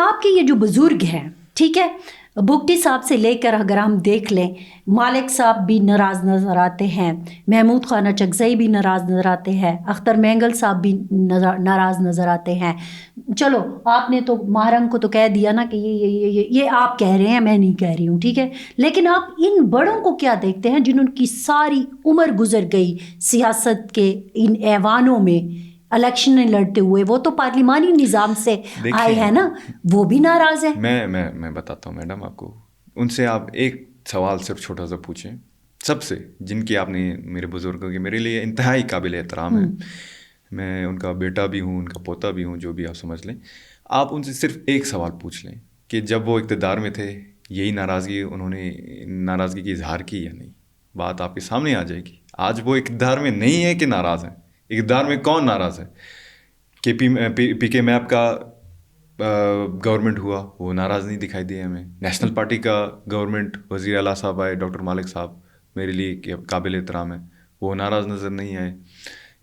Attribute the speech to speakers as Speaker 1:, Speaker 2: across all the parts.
Speaker 1: آپ کے یہ جو بزرگ ہیں, ٹھیک ہے, بگٹی صاحب سے لے کر اگر ہم دیکھ لیں, مالک صاحب بھی ناراض نظر آتے ہیں, محمود خان اچکزئی بھی ناراض نظر آتے ہیں, اختر مینگل صاحب بھی ناراض نظر آتے ہیں. چلو آپ نے تو ماہرنگ کو تو کہہ دیا نا کہ یہ آپ کہہ رہے ہیں, میں نہیں کہہ رہی ہوں, ٹھیک ہے, لیکن آپ ان بڑوں کو کیا دیکھتے ہیں جنہوں کی ساری عمر گزر گئی سیاست کے ان ایوانوں میں, الیکشنیں لڑتے ہوئے, وہ تو پارلیمانی نظام سے آئے ہیں نا, وہ بھی ناراض ہیں.
Speaker 2: میں بتاتا ہوں میڈم آپ کو, ان سے آپ ایک سوال صرف چھوٹا سا پوچھیں, سب سے جن کی آپ نے, میرے بزرگوں کی میرے لیے انتہائی قابل احترام ہے, میں ان کا بیٹا بھی ہوں, ان کا پوتا بھی ہوں, جو بھی آپ سمجھ لیں, آپ ان سے صرف ایک سوال پوچھ لیں کہ جب وہ اقتدار میں تھے یہی ناراضگی انہوں نے ناراضگی کی اظہار کی یا نہیں, بات آپ کے سامنے آ جائے گی. آج وہ اقتدار میں نہیں ہے کہ ناراض ہیں, اقتدار میں کون ناراض ہے؟ کہ پی کے میپ کا گورنمنٹ ہوا, وہ ناراض نہیں دکھائی دیا ہمیں. نیشنل پارٹی کا گورنمنٹ, وزیر اعلیٰ صاحب آئے, ڈاکٹر مالک صاحب میرے لیے قابل احترام ہے, وہ ناراض نظر نہیں آئے.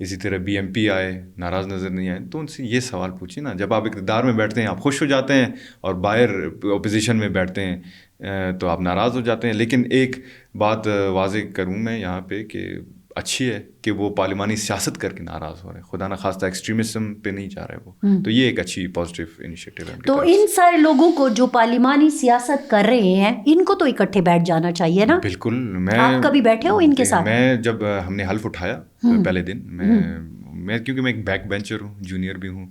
Speaker 2: اسی طرح بی ایم پی آئے, ناراض نظر نہیں آئے. تو ان سے یہ سوال پوچھیں نا, جب آپ اقتدار میں بیٹھتے ہیں آپ خوش ہو جاتے ہیں, اور باہر اپوزیشن میں بیٹھتے ہیں تو آپ ناراض ہو جاتے ہیں. لیکن ایک بات واضح کروں میں یہاں پہ کہ اچھی ہے کہ وہ پارلیمانی سیاست کر کے ناراض ہو رہے ہیں, خدا نخواستہ ایکسٹریمزم پہ نہیں جا رہے وہ. تو یہ ایک اچھی پازیٹیو انیشیٹو ہے.
Speaker 1: تو ان سارے لوگوں کو جو پارلیمانی سیاست کر رہے ہیں, ان کو تو اکٹھے بیٹھ جانا چاہیے نا.
Speaker 2: بالکل.
Speaker 1: آپ کبھی بیٹھے ہو ان کے ساتھ؟
Speaker 2: میں جب ہم نے حلف اٹھایا پہلے دن, میں کیونکہ میں ایک بیک بینچر ہوں, جونیئر بھی ہوں,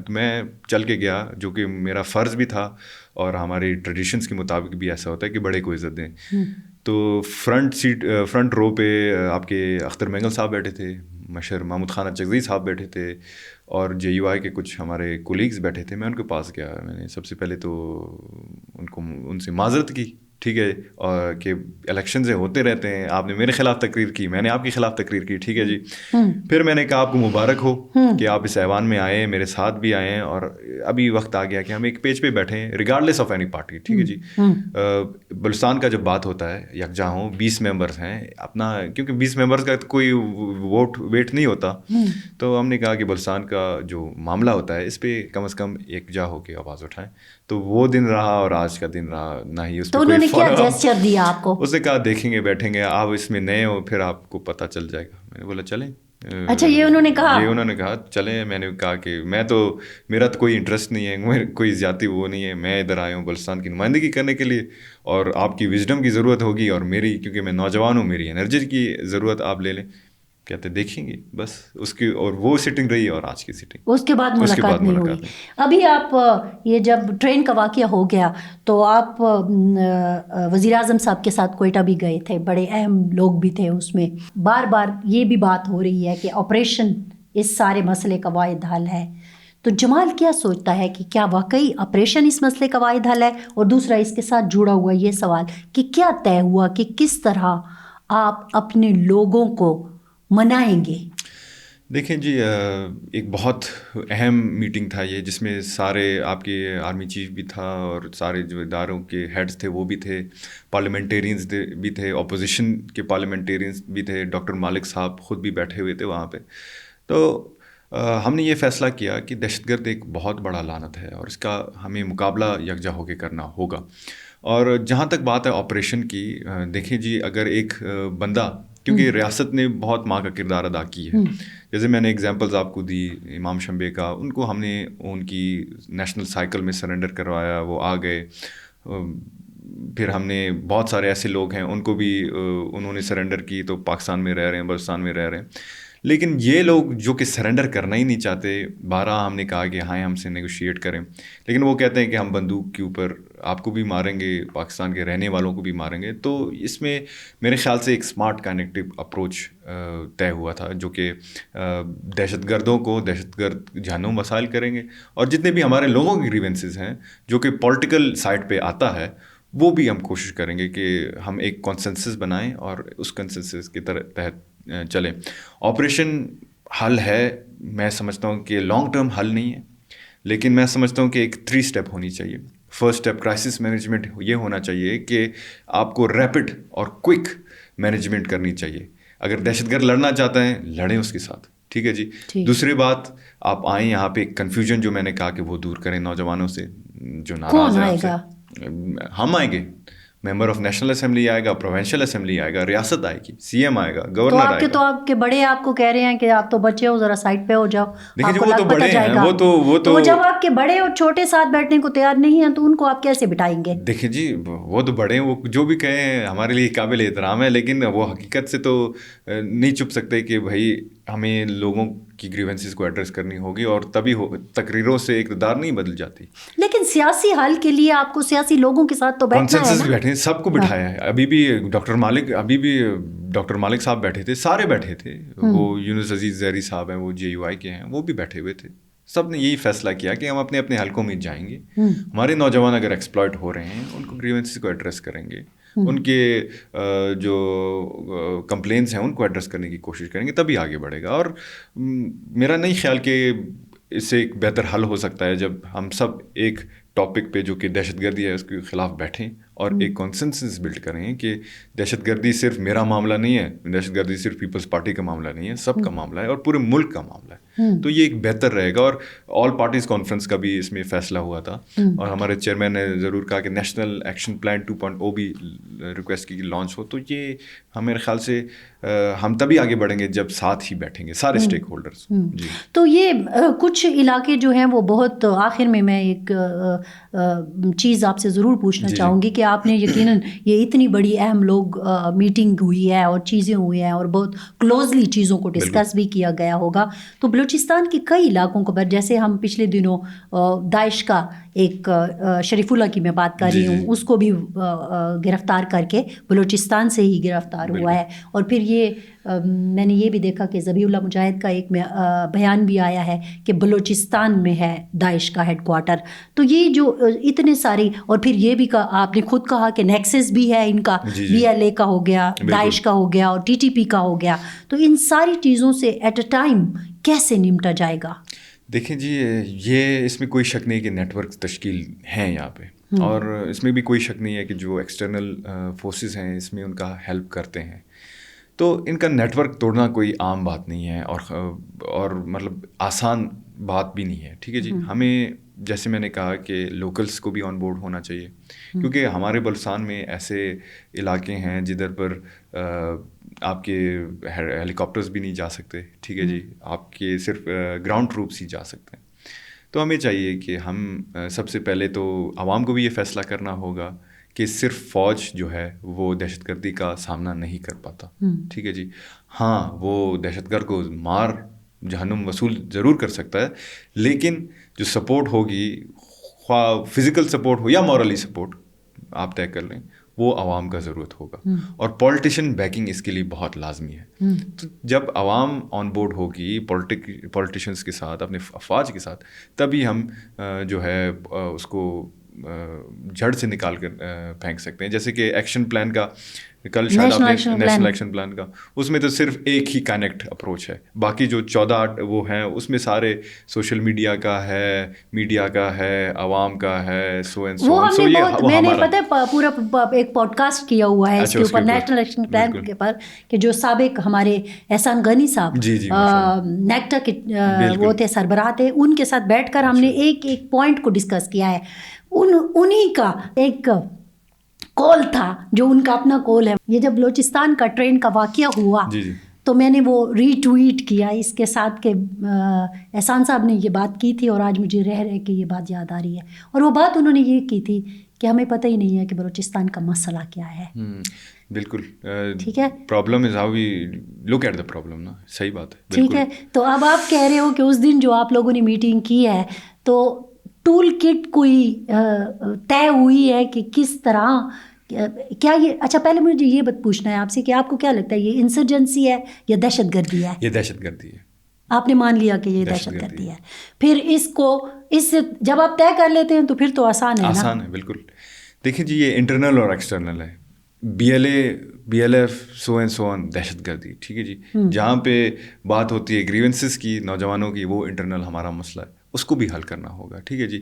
Speaker 2: تو میں چل کے گیا, جو کہ میرا فرض بھی تھا, اور ہماری ٹریڈیشنس کے مطابق بھی ایسا ہوتا ہے کہ بڑے کو عزت دیں. تو فرنٹ رو پہ آپ کے اختر مینگل صاحب بیٹھے تھے, مشر محمود خان اچکزئی صاحب بیٹھے تھے, اور جے یو آئی کے کچھ ہمارے کولیگز بیٹھے تھے. میں ان کے پاس گیا, میں نے سب سے پہلے تو ان سے معذرت کی, ٹھیک ہے, اور کہ الیکشنز ہوتے رہتے ہیں, آپ نے میرے خلاف تقریر کی, میں نے آپ کے خلاف تقریر کی, ٹھیک ہے جی. پھر میں نے کہا آپ کو مبارک ہو کہ آپ اس ایوان میں آئے, میرے ساتھ بھی آئے ہیں, اور ابھی وقت آ گیا کہ ہم ایک پیج پہ بیٹھے ہیں ریگارڈلیس آف اینی پارٹی, ٹھیک ہے جی. بلوچستان کا جب بات ہوتا ہے یکجا ہوں, 20 ممبرس ہیں اپنا, کیونکہ 20 ممبرس کا کوئی ووٹ ویٹ نہیں ہوتا, تو ہم نے کہا کہ بلوچستان کا جو معاملہ ہوتا ہے اس پہ کم از کم یکجا ہو کے آواز اٹھائیں. تو وہ دن رہا اور آج کا دن رہا, نہ ہی اس پہ کوئی
Speaker 1: کیا جیسچر دیا آپ کو؟
Speaker 2: اس نے کہا دیکھیں گے, بیٹھیں گے, آپ اس میں نئے ہو, پھر آپ کو پتہ چل جائے گا. میں نے بولا چلیں.
Speaker 1: اچھا, یہ انہوں نے کہا
Speaker 2: چلیں. میں نے کہا کہ میرا تو کوئی انٹرسٹ نہیں ہے, کوئی زیادتی وہ نہیں ہے, میں ادھر آیا ہوں بلوچستان کی نمائندگی کرنے کے لیے, اور آپ کی وزڈم کی ضرورت ہوگی, اور میری, کیونکہ میں نوجوان ہوں, میری انرجی کی ضرورت آپ لے لیں. کہتے دیکھیں گے بس. اس کی, اور وہ سٹنگ رہی, اور آج کی سٹنگ,
Speaker 1: اس کے بعد ملاقات نہیں ہوئی. ابھی آپ یہ جب ٹرین کا واقعہ ہو گیا تو آپ وزیر اعظم صاحب کے ساتھ کوئٹہ بھی گئے تھے, بڑے اہم لوگ بھی تھے اس میں. بار بار یہ بھی بات ہو رہی ہے کہ آپریشن اس سارے مسئلے کا واحد حل ہے. تو جمال کیا سوچتا ہے کہ کیا واقعی آپریشن اس مسئلے کا واحد حل ہے؟ اور دوسرا اس کے ساتھ جڑا ہوا یہ سوال کہ کیا طے ہوا کہ کس طرح آپ اپنے لوگوں کو منائیں گے؟
Speaker 2: دیکھیں جی, ایک بہت اہم میٹنگ تھا یہ, جس میں سارے آپ کے آرمی چیف بھی تھا, اور سارے جو اداروں کے ہیڈز تھے وہ بھی تھے, پارلیمنٹیرینز بھی تھے, اپوزیشن کے پارلیمنٹیرینز بھی تھے, ڈاکٹر مالک صاحب خود بھی بیٹھے ہوئے تھے وہاں پہ. تو ہم نے یہ فیصلہ کیا کہ دہشت گرد ایک بہت بڑا لعنت ہے, اور اس کا ہمیں مقابلہ یکجا ہو کے کرنا ہوگا. اور جہاں تک بات ہے آپریشن کی, دیکھیں جی, اگر ایک بندہ, کیونکہ ریاست نے بہت ماں کا کردار ادا کی ہے, جیسے میں نے ایگزامپلز آپ کو دی امام شمبے کا, ان کو ہم نے ان کی نیشنل سائیکل میں سرنڈر کروایا, وہ آ گئے. پھر ہم نے بہت سارے ایسے لوگ ہیں ان کو بھی انہوں نے سرنڈر کی, تو پاکستان میں رہ رہے ہیں, بلوچستان میں رہ رہے ہیں. لیکن یہ لوگ جو کہ سرنڈر کرنا ہی نہیں چاہتے, 12 ہم نے کہا کہ ہاں ہم سے نیگوشیٹ کریں, لیکن وہ کہتے ہیں کہ ہم بندوق کے اوپر آپ کو بھی ماریں گے, پاکستان کے رہنے والوں کو بھی ماریں گے. تو اس میں میرے خیال سے ایک اسمارٹ کنیکٹو اپروچ طے ہوا تھا, جو کہ دہشت گردوں کو دہشت گرد جہنم وسائل کریں گے, اور جتنے بھی ہمارے لوگوں کی گریونسز ہیں جو کہ پولیٹیکل سائڈ پہ آتا ہے, وہ بھی ہم کوشش کریں گے کہ ہم ایک کنسنسس بنائیں اور اس کنسنسس کے تحت چلیں. آپریشن حل ہے, میں سمجھتا ہوں کہ لانگ ٹرم حل نہیں ہے, لیکن میں سمجھتا ہوں کہ ایک 3 اسٹیپ ہونی چاہیے. فرسٹ اسٹیپ کرائسس مینجمنٹ یہ ہونا چاہیے کہ آپ کو ریپڈ اور کوئک مینجمنٹ کرنی چاہیے. اگر دہشت گرد لڑنا چاہتے ہیں لڑیں اس کے ساتھ, ٹھیک ہے جی. دوسری بات, آپ آئیں یہاں پہ کنفیوژن جو میں نے کہا کہ وہ دور کریں نوجوانوں سے جو ناراض ہیں آپ سے. ہم آئیں گے, ممبر آف نیشنل اسمبلی آئے گا, پروونشل اسمبلی آئے گا, ریاست آئے گی, سی ایم آئے گا, گورنر آئے گا.
Speaker 1: تو آپ کے بڑے آپ کو کہہ رہے ہیں کہ آپ تو بچے ہو, ذرا سائڈ پہ ہو جاؤ.
Speaker 2: دیکھیں جی, وہ تو بڑے ہیں, وہ تو
Speaker 1: جب آپ کے بڑے اور چھوٹے ساتھ بیٹھنے کو تیار نہیں ہیں تو ان کو آپ کیسے بٹھائیں گے؟
Speaker 2: دیکھیں جی, وہ تو بڑے ہیں, وہ جو بھی کہیں ہمارے لیے قابل احترام ہے, لیکن وہ حقیقت سے تو نہیں چھپ سکتے کہ بھائی ہمیں لوگوں کی گریونسز کو ایڈریس کرنی ہوگی, اور تبھی تقریروں سے اقتدار نہیں بدل جاتی.
Speaker 1: لیکن سیاسی حل کے لیے آپ کو سیاسی لوگوں کے ساتھ تو بیٹھنا ہے نا.
Speaker 2: بیٹھے, سب کو بٹھایا ہے. ابھی بھی ڈاکٹر مالک صاحب بیٹھے تھے, سارے بیٹھے تھے. وہ یونس عزیز زہری صاحب ہیں, وہ JUI کے ہیں, وہ بھی بیٹھے ہوئے تھے. سب نے یہی فیصلہ کیا کہ ہم اپنے اپنے حلقوں میں جائیں گے. ہمارے نوجوان اگر ایکسپلائٹ ہو رہے ہیں, ان کو گریونسز کو ایڈریس کریں گے, ان کے جو کمپلینس ہیں ان کو ایڈریس کرنے کی کوشش کریں گے, تبھی آگے بڑھے گا. اور میرا نہیں خیال کہ اس سے ایک بہتر حل ہو سکتا ہے جب ہم سب ایک ٹاپک پہ جو کہ دہشت گردی ہے اس کے خلاف بیٹھیں اور ایک کنسنسس بلڈ کریں کہ دہشت گردی صرف میرا معاملہ نہیں ہے, دہشت گردی صرف پیپلز پارٹی کا معاملہ نہیں ہے, سب کا معاملہ ہے اور پورے ملک کا معاملہ ہے. تو یہ ایک بہتر رہے گا. اور آل پارٹیز کانفرنس کا بھی اس میں فیصلہ ہوا تھا, اور ہمارے چیئرمین نے ضرور کہا کہ نیشنل ایکشن پلان 2.0 بھی ریکویسٹ کی لانچ ہو. تو یہ ہمارے خیال سے ہم تبھی آگے بڑھیں گے جب ساتھ ہی بیٹھیں گے سارے اسٹیک ہولڈرس. جی,
Speaker 1: تو یہ کچھ علاقے جو ہیں وہ بہت, آخر میں ایک چیز آپ سے ضرور پوچھنا چاہوں گی کہ آپ نے یقیناً یہ اتنی بڑی اہم لوگ میٹنگ ہوئی ہے اور چیزیں ہوئی ہیں اور بہت کلوزلی چیزوں کو ڈسکس بھی کیا گیا ہوگا. تو بلوچستان کے کئی علاقوں کو, جیسے ہم پچھلے دنوں داعش کا ایک شریف اللہ کی میں بات کر رہی ہوں, اس کو بھی گرفتار کر کے بلوچستان سے ہی گرفتار ہوا ہے. اور پھر یہ میں نے یہ بھی دیکھا کہ ذبیح اللہ مجاہد کا ایک بیان بھی آیا ہے کہ بلوچستان میں ہے داعش کا ہیڈ کوارٹر. تو یہ جو اتنے ساری, اور پھر یہ بھی آپ نے خود کہا کہ نیکسس بھی ہے ان کا, BLA کا ہو گیا, داعش کا ہو گیا, اور TTP کا ہو گیا. تو ان ساری چیزوں سے ایٹ اے ٹائم کیسے نمٹا جائے گا؟
Speaker 2: دیکھیں جی, یہ اس میں کوئی شک نہیں کہ نیٹ ورک تشکیل ہیں یہاں پہ, اور اس میں بھی کوئی شک نہیں ہے کہ جو ایکسٹرنل فورسز ہیں اس میں ان کا ہیلپ کرتے ہیں. تو ان کا نیٹ ورک توڑنا کوئی عام بات نہیں ہے, اور مطلب آسان بات بھی نہیں ہے. ٹھیک ہے جی, ہمیں جیسے میں نے کہا کہ لوکلس کو بھی آن بورڈ ہونا چاہیے, کیونکہ ہمارے بلوچستان میں ایسے علاقے ہیں جدھر پر آپ کے ہیلی کاپٹرز بھی نہیں جا سکتے. ٹھیک ہے جی, آپ کے صرف گراؤنڈ ٹروپس ہی جا سکتے ہیں. تو ہمیں چاہیے کہ ہم سب سے پہلے تو عوام کو بھی یہ فیصلہ کرنا ہوگا کہ صرف فوج جو ہے وہ دہشت گردی کا سامنا نہیں کر پاتا. ٹھیک ہے جی, ہاں وہ دہشت گرد کو مار جہنم وصول ضرور کر سکتا ہے, لیکن جو سپورٹ ہوگی, خواہ فزیکل سپورٹ ہو یا مورلی سپورٹ آپ طے کر لیں, وہ عوام کا ضرورت ہوگا. اور پولیٹیشین بیکنگ اس کے لیے بہت لازمی ہے. تو جب عوام آن بورڈ ہوگی پولیٹیشنس کے ساتھ, اپنے افواج کے ساتھ, تبھی ہم جو ہے اس کو جڑ سے نکال کر پھینک سکتے ہیں. جیسے کہ ایکشن پلان کا کل شاید آپ نے نیشنل ایکشن پلان کا, اس میں تو صرف ایک ہی کنیکٹ اپروچ ہے, باقی جو 14 وہ ہیں اس میں سارے سوشل میڈیا کا ہے, میڈیا کا ہے, عوام کا ہے, سو اینڈ سو.
Speaker 1: میں نے پتہ ہے پورا ایک پوڈ کاسٹ کیا ہوا ہے اس کے اوپر, نیشنل ایکشن پلان کے اوپر, کہ جو سابق ہمارے احسان غنی صاحب نیکٹا کے وہ تھے, سربراہ تھے, ان کے ساتھ بیٹھ کر ہم نے ایک ایک پوائنٹ کو ڈسکس کیا ہے. انہی کا ایک کول تھا جو ان کا اپنا کول ہے. یہ جب بلوچستان کا ٹرین کا واقعہ ہوا تو میں نے وہ ری ٹویٹ کیا اس کے ساتھ کہ احسان صاحب نے یہ بات کی تھی, اور آج مجھے رہ کے یہ بات یاد آ رہی ہے. اور وہ بات انہوں نے یہ کی تھی کہ ہمیں پتہ ہی نہیں ہے کہ بلوچستان کا مسئلہ کیا ہے.
Speaker 2: بالکل
Speaker 1: ٹھیک ہے,
Speaker 2: problem is how we look at the problem نا. صحیح بات ہے.
Speaker 1: ٹھیک ہے, تو اب آپ کہہ رہے ہو کہ اس دن جو آپ لوگوں نے میٹنگ کی ہے تو ٹول کٹ کوئی طے ہوئی ہے کہ کس طرح, کیا یہ, اچھا پہلے مجھے یہ بات پوچھنا ہے آپ سے کہ آپ کو کیا لگتا ہے یہ انسرجنسی ہے یا دہشت گردی ہے؟
Speaker 2: یہ دہشت گردی ہے.
Speaker 1: آپ نے مان لیا کہ یہ دہشت گردی ہے. پھر اس سے جب آپ طے کر لیتے ہیں تو پھر تو آسان ہے.
Speaker 2: آسان ہے بالکل. دیکھیں جی, یہ انٹرنل اور ایکسٹرنل ہے. BLF سو اینڈ سو آن دہشت گردی. ٹھیک ہے جی, جہاں پہ بات ہوتی ہے گریونسز کی, نوجوانوں کی, وہ انٹرنل ہمارا مسئلہ ہے, اس کو بھی حل کرنا ہوگا. ٹھیک ہے جی,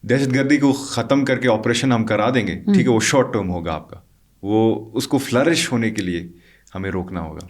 Speaker 2: دہشت گردی کو ختم کر کے آپریشن ہم کرا دیں گے, ٹھیک ہے, وہ شارٹ ٹرم ہوگا آپ کا, وہ اس کو فلرش ہونے کے لیے ہمیں روکنا ہوگا.